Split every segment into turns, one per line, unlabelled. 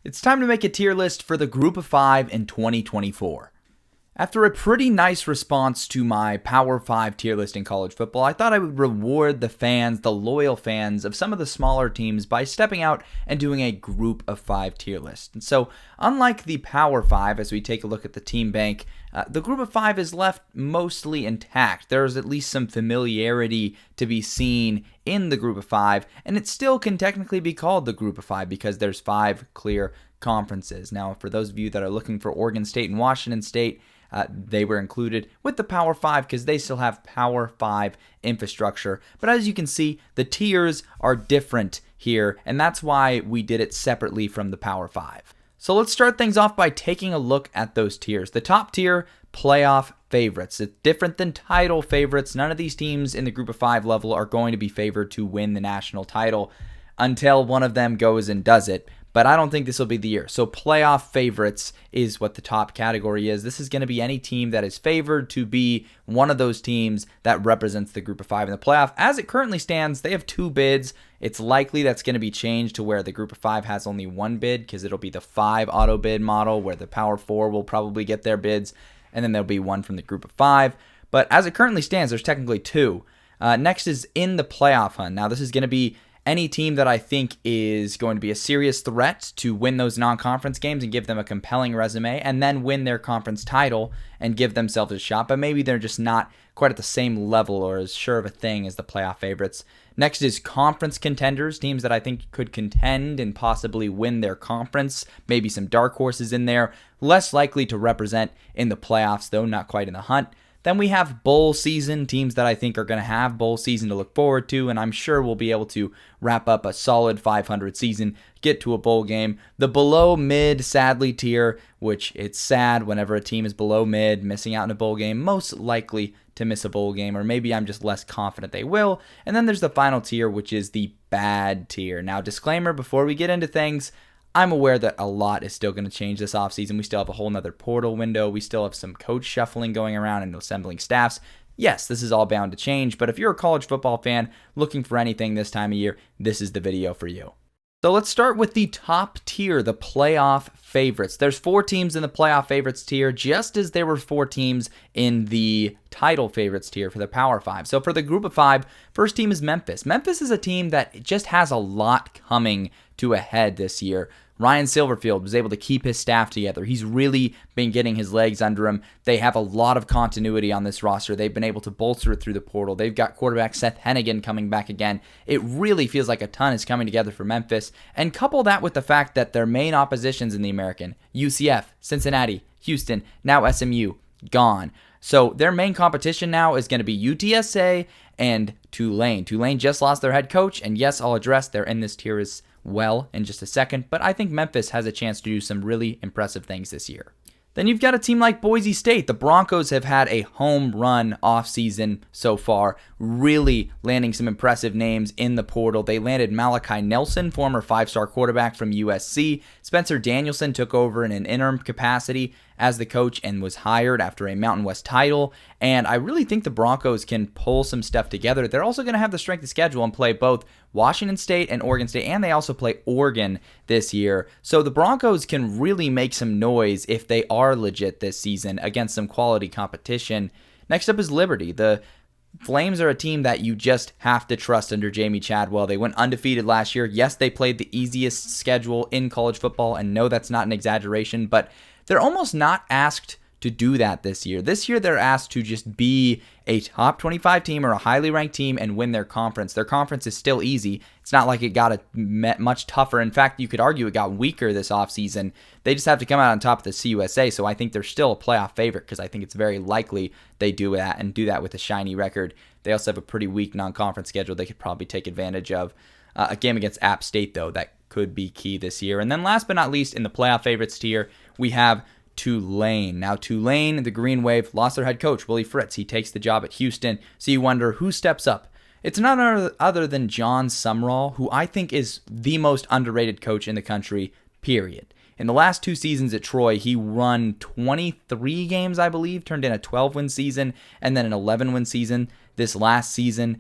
It's time to make a tier list for the Group of 5 in 2024. After a pretty nice response to my Power 5 tier list in college football, I thought I would reward the fans, the loyal fans of some of the smaller teams by stepping out and doing a Group of 5 tier list. And so, unlike the Power 5, as we take a look at the team bank, the Group of 5 is left mostly intact. There's at least some familiarity to be seen in the Group of 5, and it still can technically be called the Group of 5 because there's 5 clear conferences. Now, for those of you that are looking for Oregon State and Washington State, they were included with the Power 5 because they still have Power 5 infrastructure. But as you can see, the tiers are different here, and that's why we did it separately from the Power 5. So let's start things off by taking a look at those tiers. The top tier, playoff favorites. It's different than title favorites. None of these teams in the Group of 5 level are going to be favored to win the national title until one of them goes and does it. But I don't think this will be the year. So playoff favorites is what the top category is. This is going to be any team that is favored to be one of those teams that represents the Group of 5 in the playoff. As it currently stands, they have 2 bids. It's likely that's going to be changed to where the Group of 5 has only 1 bid because it'll be the 5 auto bid model where the Power 4 will probably get their bids, and then there'll be 1 from the Group of 5. But as it currently stands, there's technically 2. Next is in the playoff hunt. Now, this is going to be any team that I think is going to be a serious threat to win those non-conference games and give them a compelling resume and then win their conference title and give themselves a shot, but maybe they're just not quite at the same level or as sure of a thing as the playoff favorites. Next is conference contenders, teams that I think could contend and possibly win their conference, maybe some dark horses in there, less likely to represent in the playoffs though, not quite in the hunt. Then we have bowl season, teams that I think are going to have bowl season to look forward to, and I'm sure we'll be able to wrap up a solid 500 season, get to a bowl game. The below mid, sadly, tier, which it's sad whenever a team is below mid, missing out in a bowl game, most likely to miss a bowl game, or maybe I'm just less confident they will. And then there's the final tier, which is the bad tier. Now, disclaimer, before we get into things, I'm aware that a lot is still going to change this offseason. We still have a whole nother portal window. We still have some coach shuffling going around and assembling staffs. Yes, this is all bound to change, but if you're a college football fan looking for anything this time of year, this is the video for you. So let's start with the top tier, the playoff favorites. There's 4 teams in the playoff favorites tier, just as there were 4 teams in the title favorites tier for the Power 5. So for the Group of 5, first team is Memphis. Memphis is a team that just has a lot coming to a head this year. Ryan Silverfield was able to keep his staff together. He's really been getting his legs under him. They have a lot of continuity on this roster. They've been able to bolster it through the portal. They've got quarterback Seth Hennigan coming back again. It really feels like a ton is coming together for Memphis. And couple that with the fact that their main oppositions in the American, UCF, Cincinnati, Houston, now SMU, gone. So their main competition now is going to be UTSA and Tulane. Tulane just lost their head coach, and yes, I'll address they're in this tier as well in just a second, but I think Memphis has a chance to do some really impressive things this year. Then you've got a team like Boise State. The Broncos have had a home run offseason so far, really landing some impressive names in the portal. They landed Malachi Nelson, former 5-star quarterback from USC. Spencer Danielson took over in an interim capacity as the coach and was hired after a Mountain West title. And I really think the Broncos can pull some stuff together. They're also going to have the strength of schedule and play both Washington State and Oregon State, and they also play Oregon this year. So the Broncos can really make some noise if they are legit this season against some quality competition. Next up is Liberty. The Flames are a team that you just have to trust under Jamie Chadwell. They went undefeated last year. Yes, they played the easiest schedule in college football, and no, that's not an exaggeration, but they're almost not asked to do that this year. This year, they're asked to just be a top 25 team or a highly ranked team and win their conference. Their conference is still easy. It's not like it got much tougher. In fact, you could argue it got weaker this offseason. They just have to come out on top of the CUSA, so I think they're still a playoff favorite because I think it's very likely they do that and do that with a shiny record. They also have a pretty weak non-conference schedule they could probably take advantage of. A game against App State, though, that could be key this year. And then last but not least, in the playoff favorites tier, we have Tulane. Now, Tulane, the Green Wave, lost their head coach, Willie Fritz. He takes the job at Houston. So you wonder who steps up. It's none other than John Sumrall, who I think is the most underrated coach in the country, period. In the last 2 seasons at Troy, he won 23 games, I believe, turned in a 12-win season, and then an 11-win season this last season.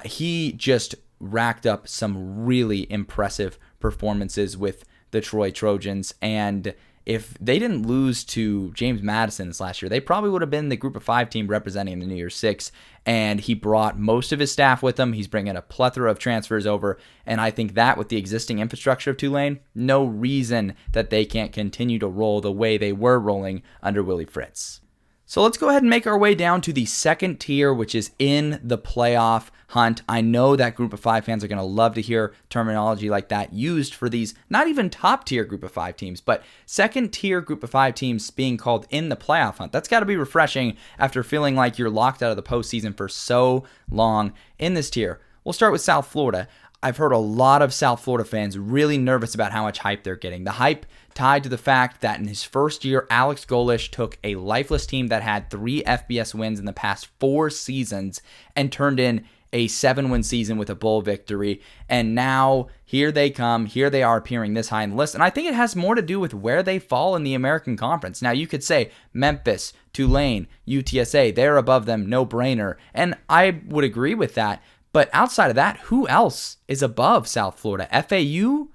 He just racked up some really impressive performances with the Troy Trojans. And if they didn't lose to James Madison this last year, they probably would have been the group of 5 team representing the New Year's Six. And he brought most of his staff with him. He's bringing a plethora of transfers over. And I think that with the existing infrastructure of Tulane, no reason that they can't continue to roll the way they were rolling under Willie Fritz. So let's go ahead and make our way down to the second tier, which is in the playoff hunt. I know that group of 5 fans are going to love to hear terminology like that used for these not even top tier group of 5 teams, but second tier group of 5 teams being called in the playoff hunt. That's got to be refreshing after feeling like you're locked out of the postseason for so long in this tier. We'll start with South Florida. I've heard a lot of South Florida fans really nervous about how much hype they're getting. The hype tied to the fact that in his first year, Alex Golesh took a lifeless team that had 3 FBS wins in the past 4 seasons and turned in a 7-win season with a bowl victory. And now here they come. Here they are appearing this high in the list. And I think it has more to do with where they fall in the American Conference. Now you could say Memphis, Tulane, UTSA, they're above them, no brainer. And I would agree with that. But outside of that, who else is above South Florida? FAU?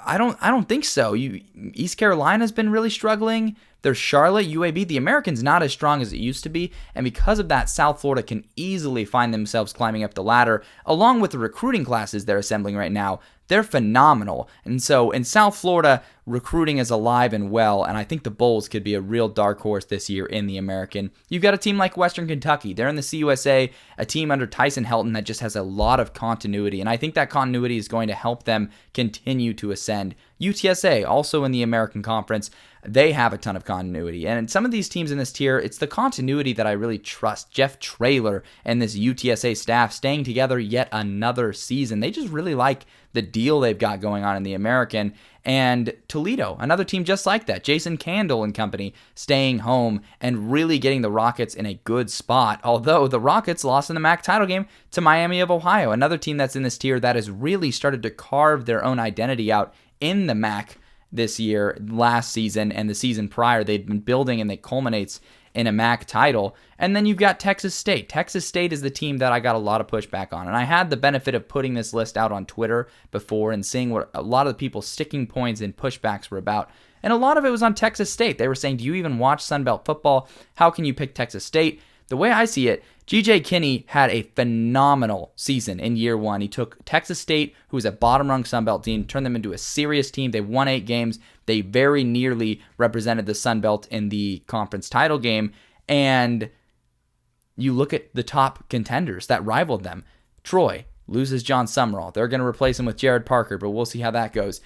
I don't think so. East Carolina's been really struggling. There's Charlotte, UAB. The American's not as strong as it used to be, and because of that, South Florida can easily find themselves climbing up the ladder, along with the recruiting classes they're assembling right now. They're phenomenal. And so in South Florida, recruiting is alive and well, and I think the Bulls could be a real dark horse this year in the American. You've got a team like Western Kentucky. They're in the CUSA, a team under Tyson Helton that just has a lot of continuity, and I think that continuity is going to help them continue to ascend. UTSA, also in the American Conference, they have a ton of continuity. And in some of these teams in this tier, it's the continuity that I really trust. Jeff Traylor and this UTSA staff staying together yet another season. They just really like the deal they've got going on in the American. And Toledo, another team just like that. Jason Candle and company staying home and really getting the Rockets in a good spot. Although the Rockets lost in the MAC title game to Miami of Ohio, another team that's in this tier that has really started to carve their own identity out in the MAC this year, last season, and the season prior. They've been building, and it culminates in a MAC title. And then you've got Texas State. Texas State is the team that I got a lot of pushback on. And I had the benefit of putting this list out on Twitter before and seeing what a lot of the people's sticking points and pushbacks were about. And a lot of it was on Texas State. They were saying, do you even watch Sun Belt football? How can you pick Texas State? The way I see it, G.J. Kinney had a phenomenal season in year one. He took Texas State, who was a bottom-rung Sun Belt team, turned them into a serious team. They won 8 games. They very nearly represented the Sun Belt in the conference title game. And you look at the top contenders that rivaled them. Troy loses John Summerall. They're going to replace him with Jared Parker, but we'll see how that goes.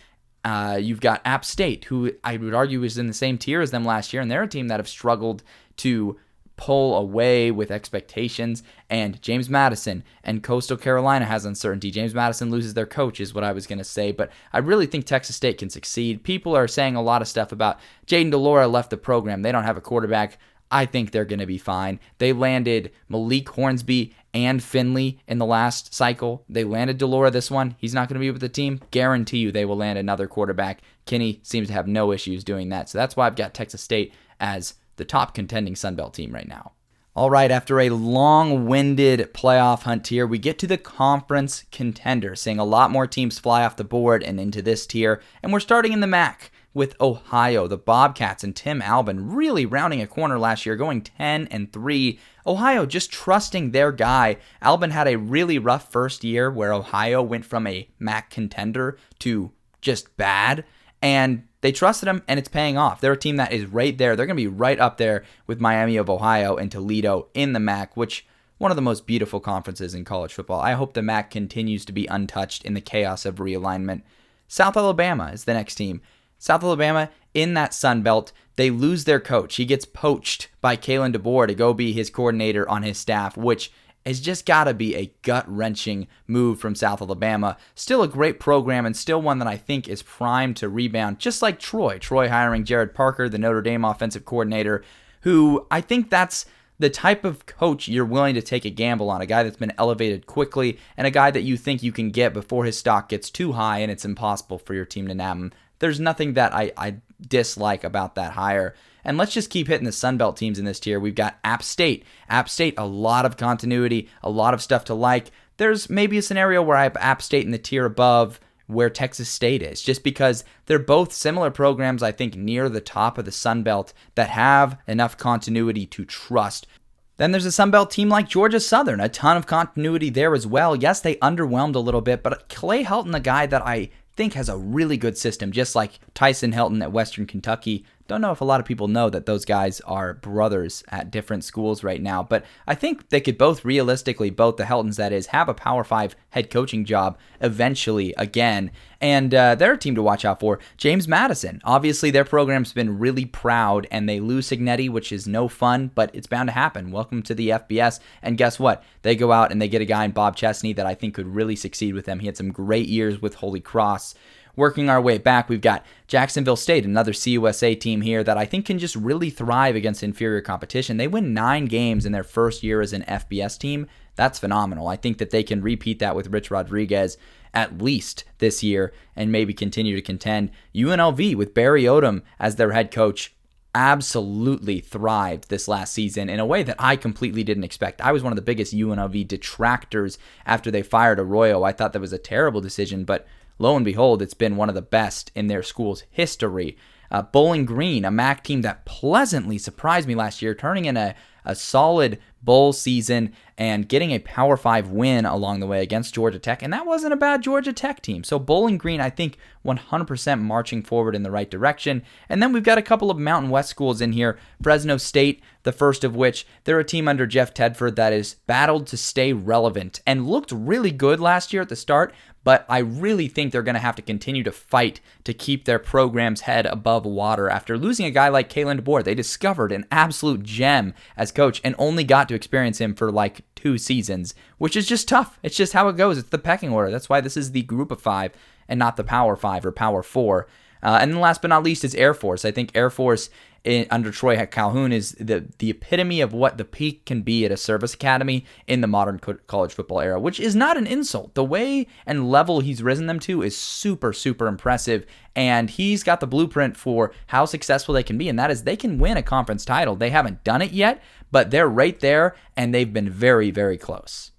You've got App State, who I would argue is in the same tier as them last year, and they're a team that have struggled to pull away with expectations. And James Madison and Coastal Carolina has uncertainty. James Madison loses their coach is what I was going to say, but I really think Texas State can succeed. People are saying a lot of stuff about Jaden DeLora left the program. They don't have a quarterback. I think they're going to be fine. They landed Malik Hornsby and Finley in the last cycle. They landed DeLora this one. He's not going to be with the team. Guarantee you they will land another quarterback. Kinney seems to have no issues doing that. So that's why I've got Texas State as the top contending Sun Belt team right now. All right, after a long-winded playoff hunt here, we get to the conference contenders, seeing a lot more teams fly off the board and into this tier. And we're starting in the MAC with Ohio. The Bobcats and Tim Albin really rounding a corner last year, going 10-3. Ohio just trusting their guy. Albin had a really rough first year where Ohio went from a MAC contender to just bad. And they trusted him, and it's paying off. They're a team that is right there. They're going to be right up there with Miami of Ohio and Toledo in the MAC, which one of the most beautiful conferences in college football. I hope the MAC continues to be untouched in the chaos of realignment. South Alabama is the next team. South Alabama in that Sun Belt, they lose their coach. He gets poached by Kalen DeBoer to go be his coordinator on his staff, which has just got to be a gut-wrenching move from South Alabama. Still a great program and still one that I think is primed to rebound, just like Troy. Troy hiring Jared Parker, the Notre Dame offensive coordinator, who I think that's the type of coach you're willing to take a gamble on, a guy that's been elevated quickly and a guy that you think you can get before his stock gets too high and it's impossible for your team to nab him. There's nothing that I dislike about that hire. And let's just keep hitting the Sun Belt teams in this tier. We've got App State. App State, a lot of continuity, a lot of stuff to like. There's maybe a scenario where I have App State in the tier above where Texas State is, just because they're both similar programs, I think, near the top of the Sun Belt that have enough continuity to trust. Then there's a Sun Belt team like Georgia Southern, a ton of continuity there as well. Yes, they underwhelmed a little bit, but Clay Helton, a guy that I think has a really good system, just like Tyson Helton at Western Kentucky. Don't know if a lot of people know that those guys are brothers at different schools right now, but I think they could both realistically, both the Heltons that is, have a Power 5 head coaching job eventually again. And they're a team to watch out for. James Madison, obviously their program's been really proud, and they lose Signetti, which is no fun, but it's bound to happen. Welcome to the FBS. And guess what? They go out and they get a guy in Bob Chesney that I think could really succeed with them. He had some great years with Holy Cross. Working our way back, we've got Jacksonville State, another CUSA team here that I think can just really thrive against inferior competition. They win 9 games in their first year as an FBS team. That's phenomenal. I think that they can repeat that with Rich Rodriguez at least this year and maybe continue to contend. UNLV with Barry Odom as their head coach absolutely thrived this last season in a way that I completely didn't expect. I was one of the biggest UNLV detractors after they fired Arroyo. I thought that was a terrible decision, but lo and behold, it's been one of the best in their school's history. Bowling Green, a MAC team that pleasantly surprised me last year, turning in a solid bowl season and getting a Power 5 win along the way against Georgia Tech. And that wasn't a bad Georgia Tech team. So Bowling Green, I think, 100% marching forward in the right direction. And then we've got a couple of Mountain West schools in here. Fresno State, the first of which, they're a team under Jeff Tedford that is battled to stay relevant and looked really good last year at the start, but I really think they're going to have to continue to fight to keep their program's head above water. After losing a guy like Kalen DeBoer, they discovered an absolute gem as coach and only got to experience him for like 2 seasons, which is just tough. It's just how it goes. It's the pecking order. That's why this is the group of 5 and not the Power 5 or Power 4. And then last but not least is Air Force. I think Air Force under Troy Calhoun is the epitome of what the peak can be at a service academy in the modern college football era, which is not an insult. The way and level he's risen them to is super, super impressive, and he's got the blueprint for how successful they can be, and that is they can win a conference title. They haven't done it yet, but they're right there, and they've been very, very close.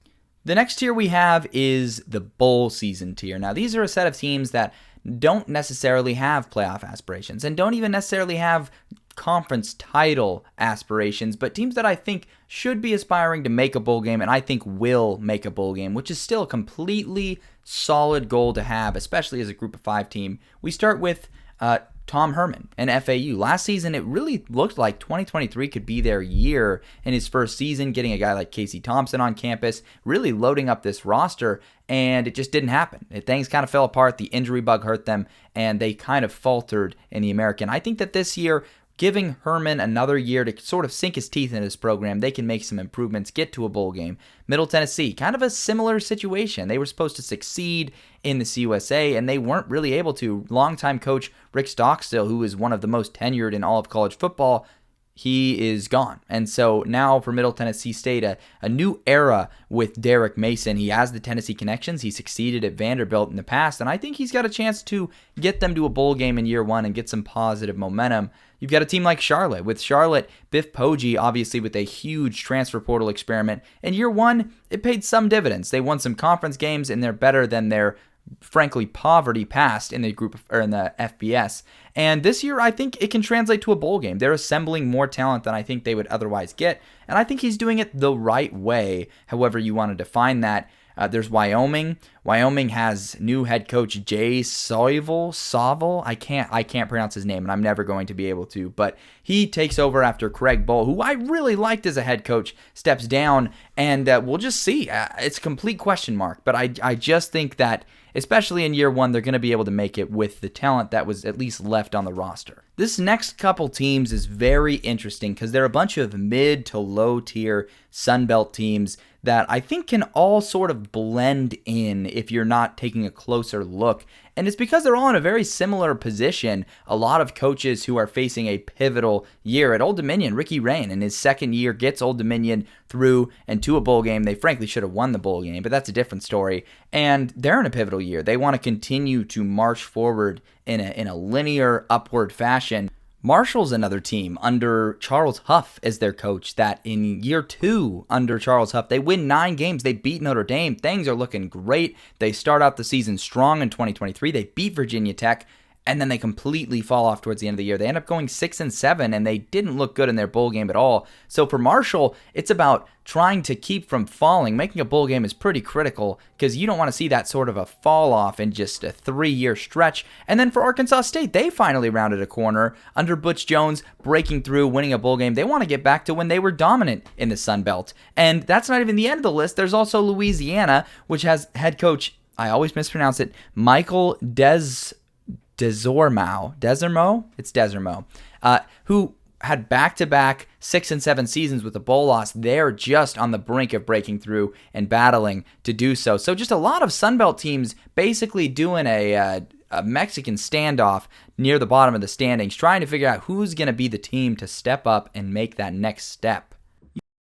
The next tier we have is the bowl season tier. Now, these are a set of teams that don't necessarily have playoff aspirations and don't even necessarily have conference title aspirations, but teams that I think should be aspiring to make a bowl game and I think will make a bowl game, which is still a completely solid goal to have, especially as a group of 5 team. We start with Tom Herman and FAU. Last season, it really looked like 2023 could be their year in his first season, getting a guy like Casey Thompson on campus, really loading up this roster, and it just didn't happen. Things kind of fell apart. The injury bug hurt them, and they kind of faltered in the American. I think that this year, giving Herman another year to sort of sink his teeth in this program, they can make some improvements, get to a bowl game. Middle Tennessee, kind of a similar situation. They were supposed to succeed in the CUSA, and they weren't really able to. Longtime coach Rick Stockstill, who is one of the most tenured in all of college football, he is gone. And so now for Middle Tennessee State, a new era with Derek Mason. He has the Tennessee connections. He succeeded at Vanderbilt in the past, and I think he's got a chance to get them to a bowl game in year 1 and get some positive momentum. You've got a team like Charlotte. With Charlotte, Biff Poggi, obviously with a huge transfer portal experiment. In year 1, it paid some dividends. They won some conference games, and they're better than their, frankly, poverty past in the in the FBS. And this year, I think it can translate to a bowl game. They're assembling more talent than I think they would otherwise get, and I think he's doing it the right way, however you want to define that. There's Wyoming. Wyoming has new head coach Jay Sauvel. I can't pronounce his name, and I'm never going to be able to. But he takes over after Craig Bull, who I really liked as a head coach, steps down, and we'll just see. It's a complete question mark. But I just think that, especially in year 1, they're going to be able to make it with the talent that was at least left on the roster. This next couple teams is very interesting because they're a bunch of mid to low tier Sunbelt teams that I think can all sort of blend in if you're not taking a closer look. And it's because they're all in a very similar position. A lot of coaches who are facing a pivotal year. At Old Dominion, Ricky Rain in his second year gets Old Dominion through and to a bowl game. They frankly should have won the bowl game, but that's a different story. And they're in a pivotal year. They want to continue to march forward in a linear upward fashion. Marshall's another team under Charles Huff as their coach that in year 2 under Charles Huff, they win 9 games. They beat Notre Dame. Things are looking great. They start out the season strong in 2023. They beat Virginia Tech, and then they completely fall off towards the end of the year. They end up going 6-7, and they didn't look good in their bowl game at all. So for Marshall, it's about trying to keep from falling. Making a bowl game is pretty critical because you don't want to see that sort of a fall off in just a 3-year stretch. And then for Arkansas State, they finally rounded a corner under Butch Jones, breaking through, winning a bowl game. They want to get back to when they were dominant in the Sun Belt. And that's not even the end of the list. There's also Louisiana, which has head coach, I always mispronounce it, Michael Desormeaux, who had back-to-back 6-7 seasons with a bowl loss. They're just on the brink of breaking through and battling to do so. So just a lot of Sunbelt teams basically doing a Mexican standoff near the bottom of the standings, trying to figure out who's going to be the team to step up and make that next step.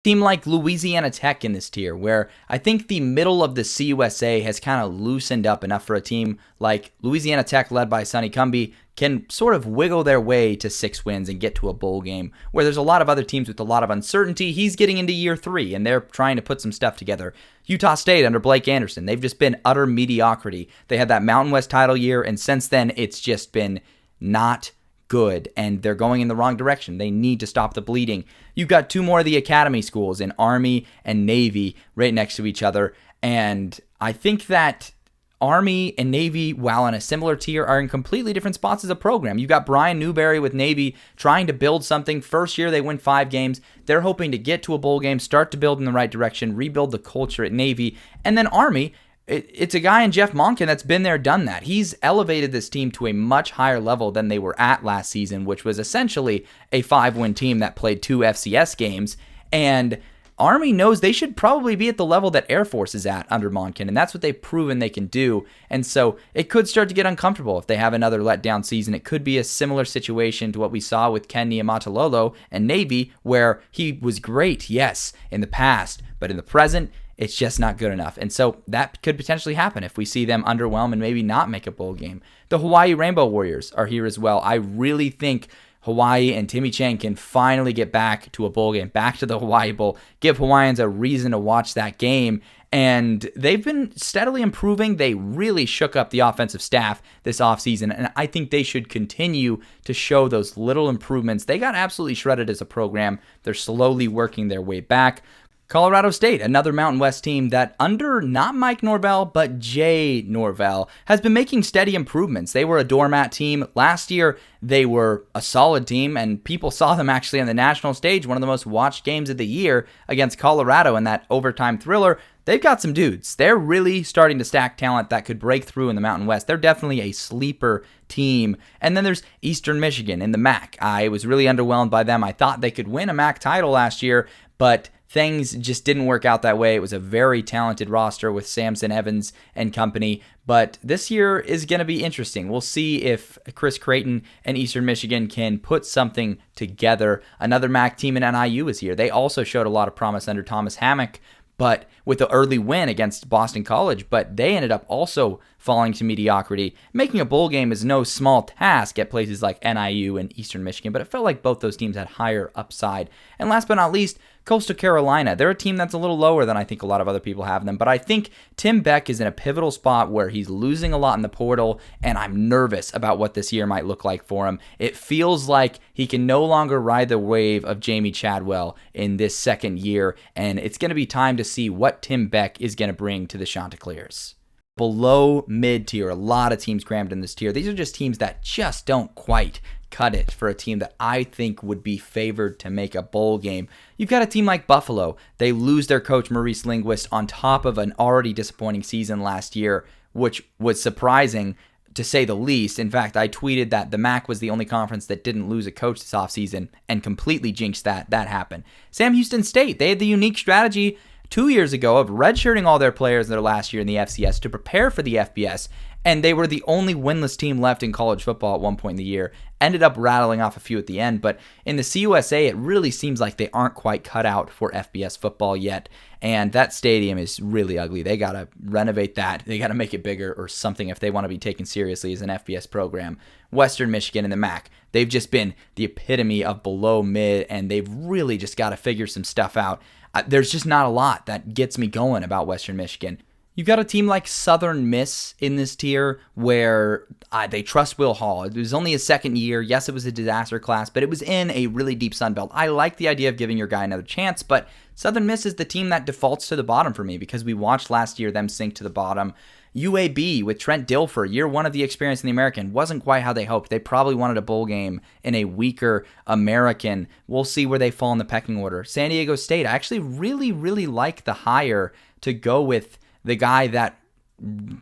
Team like Louisiana Tech in this tier, where I think the middle of the CUSA has kind of loosened up enough for a team like Louisiana Tech, led by Sonny Cumbie, can sort of wiggle their way to 6 wins and get to a bowl game, where there's a lot of other teams with a lot of uncertainty. He's getting into year 3, and they're trying to put some stuff together. Utah State under Blake Anderson, they've just been utter mediocrity. They had that Mountain West title year, and since then, it's just been not good, and they're going in the wrong direction. They need to stop the bleeding. You've got 2 more of the academy schools in Army and Navy right next to each other, and I think that Army and Navy, while in a similar tier, are in completely different spots as a program. You've got Brian Newberry with Navy trying to build something. First year, they win 5 games. They're hoping to get to a bowl game, start to build in the right direction, rebuild the culture at Navy. And then Army, it's a guy in Jeff Monken that's been there, done that. He's elevated this team to a much higher level than they were at last season, which was essentially a 5-win team that played 2 FCS games. And Army knows they should probably be at the level that Air Force is at under Monken, and that's what they've proven they can do. And so it could start to get uncomfortable if they have another letdown season. It could be a similar situation to what we saw with Ken Niumatalolo and Navy, where he was great, yes, in the past, but in the present, it's just not good enough. And so that could potentially happen if we see them underwhelm and maybe not make a bowl game. The Hawaii Rainbow Warriors are here as well. I really think Hawaii and Timmy Chang can finally get back to a bowl game, back to the Hawaii Bowl, give Hawaiians a reason to watch that game. And they've been steadily improving. They really shook up the offensive staff this offseason, and I think they should continue to show those little improvements. They got absolutely shredded as a program. They're slowly working their way back. Colorado State, another Mountain West team that under not Mike Norvell, but Jay Norvell, has been making steady improvements. They were a doormat team. Last year, they were a solid team, and people saw them actually on the national stage, one of the most watched games of the year against Colorado in that overtime thriller. They've got some dudes. They're really starting to stack talent that could break through in the Mountain West. They're definitely a sleeper team. And then there's Eastern Michigan in the MAC. I was really underwhelmed by them. I thought they could win a MAC title last year, but things just didn't work out that way. It was a very talented roster with Samson Evans and company, but this year is going to be interesting. We'll see if Chris Creighton and Eastern Michigan can put something together. Another MAC team in NIU is here. They also showed a lot of promise under Thomas Hammock, but with the early win against Boston College, but they ended up also falling to mediocrity. Making a bowl game is no small task at places like NIU and Eastern Michigan, but it felt like both those teams had higher upside. And last but not least, Coastal Carolina. They're a team that's a little lower than I think a lot of other people have them, but I think Tim Beck is in a pivotal spot where he's losing a lot in the portal, and I'm nervous about what this year might look like for him. It feels like he can no longer ride the wave of Jamie Chadwell in this second year, and it's going to be time to see what Tim Beck is going to bring to the Chanticleers. Below mid-tier, a lot of teams crammed in this tier. These are just teams that just don't quite cut it for a team that I think would be favored to make a bowl game. You've got a team like Buffalo. They lose their coach Maurice Linguist on top of an already disappointing season last year, which was surprising to say the least. In fact, I tweeted that the MAC was the only conference that didn't lose a coach this offseason and completely jinxed that. That happened. Sam Houston State, they had the unique strategy 2 years ago of redshirting all their players their last year in the FCS to prepare for the FBS, and they were the only winless team left in college football at one point in the year. Ended up rattling off a few at the end, but in the CUSA, it really seems like they aren't quite cut out for FBS football yet, and that stadium is really ugly. They got to renovate that. They got to make it bigger or something if they want to be taken seriously as an FBS program. Western Michigan and the MAC. they've just been the epitome of below mid, and they've really just got to figure some stuff out. There's just not a lot that gets me going about Western Michigan. You've got a team like Southern Miss in this tier where they trust Will Hall. It was only his second year. Yes, it was a disaster class, but it was in a really deep Sun Belt. I like the idea of giving your guy another chance, but Southern Miss is the team that defaults to the bottom for me because we watched last year them sink to the bottom. UAB with Trent Dilfer, year one of the experience in the American, wasn't quite how they hoped. They probably wanted a bowl game in a weaker American. We'll see where they fall in the pecking order. San Diego State, I actually really like the hire to go with the guy that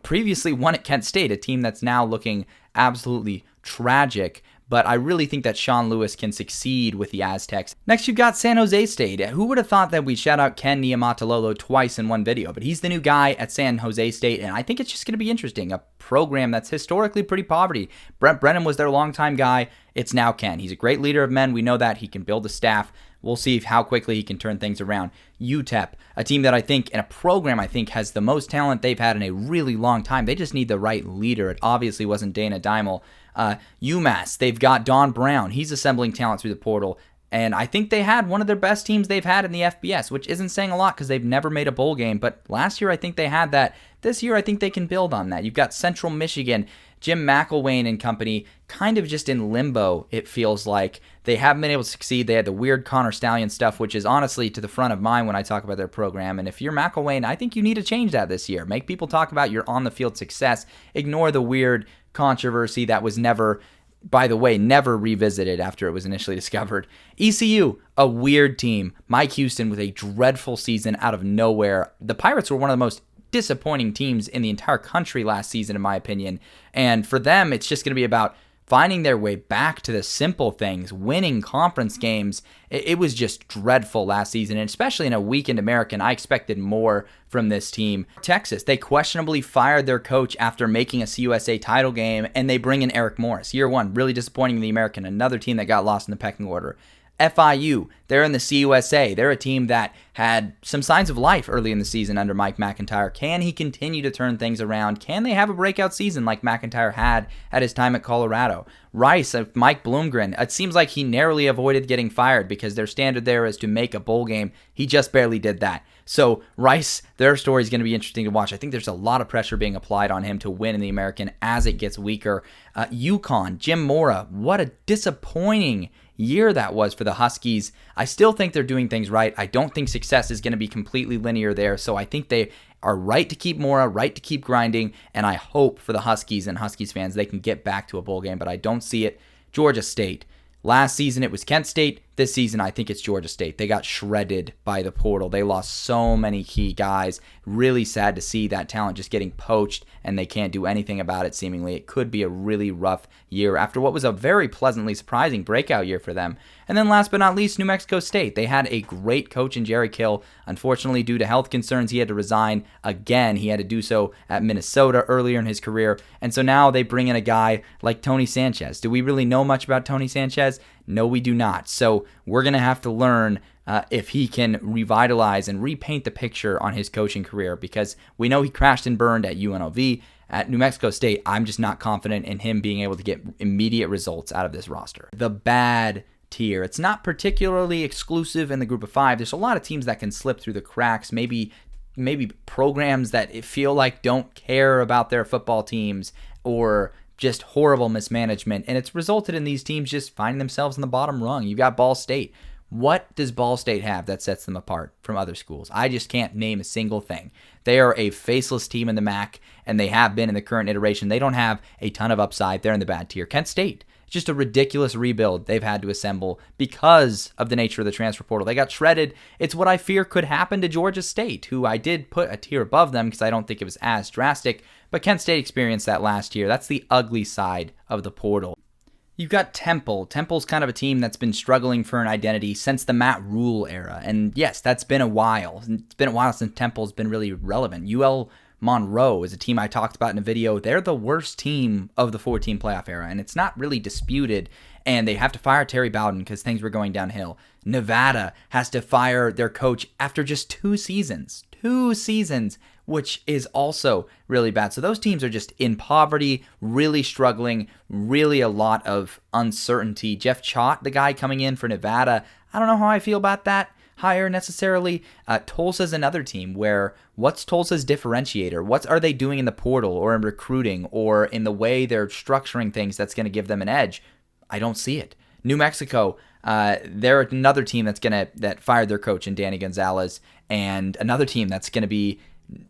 previously won at Kent State, a team that's now looking absolutely tragic. But I really think that Sean Lewis can succeed with the Aztecs. Next, you've got San Jose State. Who would have thought that we'd shout out Ken Niumatalolo twice in one video? But he's the new guy at San Jose State, and I think it's just going to be interesting. A program that's historically pretty poverty. Brent Brennan was their longtime guy. It's now Ken. He's a great leader of men. We know that. He can build a staff. We'll see how quickly he can turn things around. UTEP, a team that I think, and a program I think has the most talent they've had in a really long time. They just need the right leader. It obviously wasn't Dana Dimel. UMass, they've got Don Brown. He's assembling talent through the portal. And I think they had one of their best teams they've had in the FBS, which isn't saying a lot because they've never made a bowl game. But last year, I think they had that. This year, I think they can build on that. You've got Central Michigan, Jim McElwain and company, kind of just in limbo, it feels like. They haven't been able to succeed. They had the weird Connor Stallion stuff, which is honestly to the front of mind when I talk about their program. And if you're McElwain, I think you need to change that this year. Make people talk about your on-the-field success. Ignore the weird controversy that was never, by the way, never revisited after it was initially discovered. ECU, a weird team. Mike Houston with a dreadful season out of nowhere. The Pirates were one of the most disappointing teams in the entire country last season, in my opinion. And for them, it's just going to be about finding their way back to the simple things, winning conference games. It was just dreadful last season, and especially in a weakened American, I expected more from this team. Texas, they questionably fired their coach after making a CUSA title game, and they bring in Eric Morris. Year one, really disappointing in the American, another team that got lost in the pecking order. FIU, they're in the CUSA. They're a team that had some signs of life early in the season under Mike McIntyre. Can he continue to turn things around? Can they have a breakout season like McIntyre had at his time at Colorado? Rice, Mike Bloomgren, it seems like he narrowly avoided getting fired because their standard there is to make a bowl game. He just barely did that. So Rice, their story is going to be interesting to watch. I think there's a lot of pressure being applied on him to win in the American as it gets weaker. UConn, Jim Mora, what a disappointing year that was for the Huskies. I still think they're doing things right. I don't think success is going to be completely linear there, so I think they are right to keep Mora, right to keep grinding, and I hope for the Huskies and Huskies fans they can get back to a bowl game, but I don't see it. Georgia State. Last season it was Kent State. This season I think it's Georgia State. They got shredded by the portal. They lost so many key guys. Really sad to see that talent just getting poached and they can't do anything about it seemingly. It could be a really rough year after what was a very pleasantly surprising breakout year for them. And then last but not least, New Mexico State. They had a great coach in Jerry Kill. Unfortunately, due to health concerns, he had to resign again. He had to do so at Minnesota earlier in his career. And so now they bring in a guy like Tony Sanchez. Do we really know much about Tony Sanchez? No, we do not. So we're going to have to learn if he can revitalize and repaint the picture on his coaching career because we know he crashed and burned at UNLV. At New Mexico State, I'm just not confident in him being able to get immediate results out of this roster. The bad tier. It's not particularly exclusive in the group of five. There's a lot of teams that can slip through the cracks. Maybe programs that feel like don't care about their football teams or just horrible mismanagement, and it's resulted in these teams just finding themselves in the bottom rung. You've got Ball State. What does Ball State have that sets them apart from other schools? I just can't name a single thing. They are a faceless team in the MAC, and they have been in the current iteration. They don't have a ton of upside. They're in the bad tier. Kent State, just a ridiculous rebuild they've had to assemble because of the nature of the transfer portal. They got shredded. It's what I fear could happen to Georgia State, who I did put a tier above them because I don't think it was as drastic, but Kent State experienced that last year. That's the ugly side of the portal. You've got Temple. Temple's kind of a team that's been struggling for an identity since the Matt Rule era. And yes, that's been a while. It's been a while since Temple's been really relevant. UL Monroe is a team I talked about in a video. They're the worst team of the 4-team playoff era, and it's not really disputed. And they have to fire Terry Bowden because things were going downhill. Nevada has to fire their coach after just 2 seasons. 2 seasons which is also really bad. So those teams are just in poverty, really struggling, really a lot of uncertainty. Jeff Chott, the guy coming in for Nevada, I don't know how I feel about that hire necessarily. Tulsa's another team where what's Tulsa's differentiator? What are they doing in the portal or in recruiting or in the way they're structuring things that's going to give them an edge? I don't see it. New Mexico, they're another team that fired their coach in Danny Gonzalez, and another team that's going to be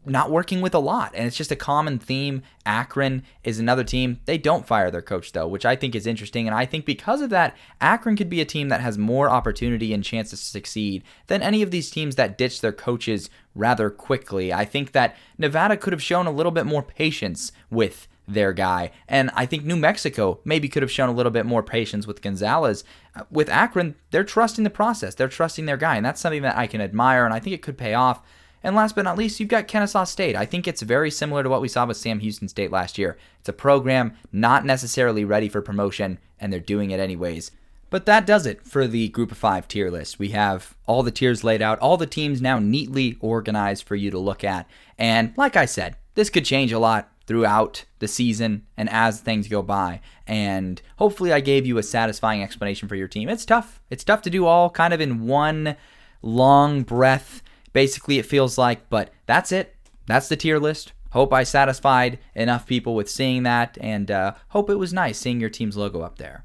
not working with a lot, and it's just a common theme. Akron is another team. They don't fire their coach, though, which I think is interesting, and I think because of that, Akron could be a team that has more opportunity and chances to succeed than any of these teams that ditch their coaches rather quickly. I think that Nevada could have shown a little bit more patience with their guy, and I think New Mexico maybe could have shown a little bit more patience with Gonzalez. With Akron, they're trusting the process. They're trusting their guy, and that's something that I can admire, and I think it could pay off. And last but not least, you've got Kennesaw State. I think it's very similar to what we saw with Sam Houston State last year. It's a program not necessarily ready for promotion, and they're doing it anyways. But that does it for the Group of 5 tier list. We have all the tiers laid out, all the teams now neatly organized for you to look at. And like I said, this could change a lot throughout the season and as things go by. And hopefully I gave you a satisfying explanation for your team. It's tough. It's tough to do all kind of in one long breath. Basically, it feels like, but that's it. That's the tier list. Hope I satisfied enough people with seeing that, and hope it was nice seeing your team's logo up there.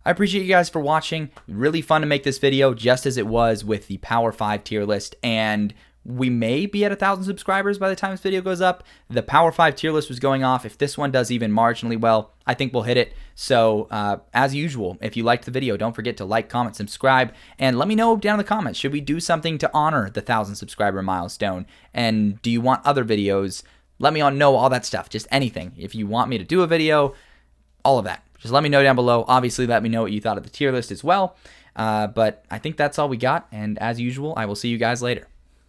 I appreciate you guys for watching. Really fun to make this video, just as it was with the Power 5 tier list, and we may be at 1,000 subscribers by the time this video goes up. The Power 5 tier list was going off. If this one does even marginally well, I think we'll hit it. So, as usual, if you liked the video, don't forget to like, comment, subscribe, and let me know down in the comments, should we do something to honor the 1,000 subscriber milestone? And do you want other videos? Let me know all that stuff, just anything. If you want me to do a video, all of that. Just let me know down below. Obviously, let me know what you thought of the tier list as well. But I think that's all we got, and as usual, I will see you guys later.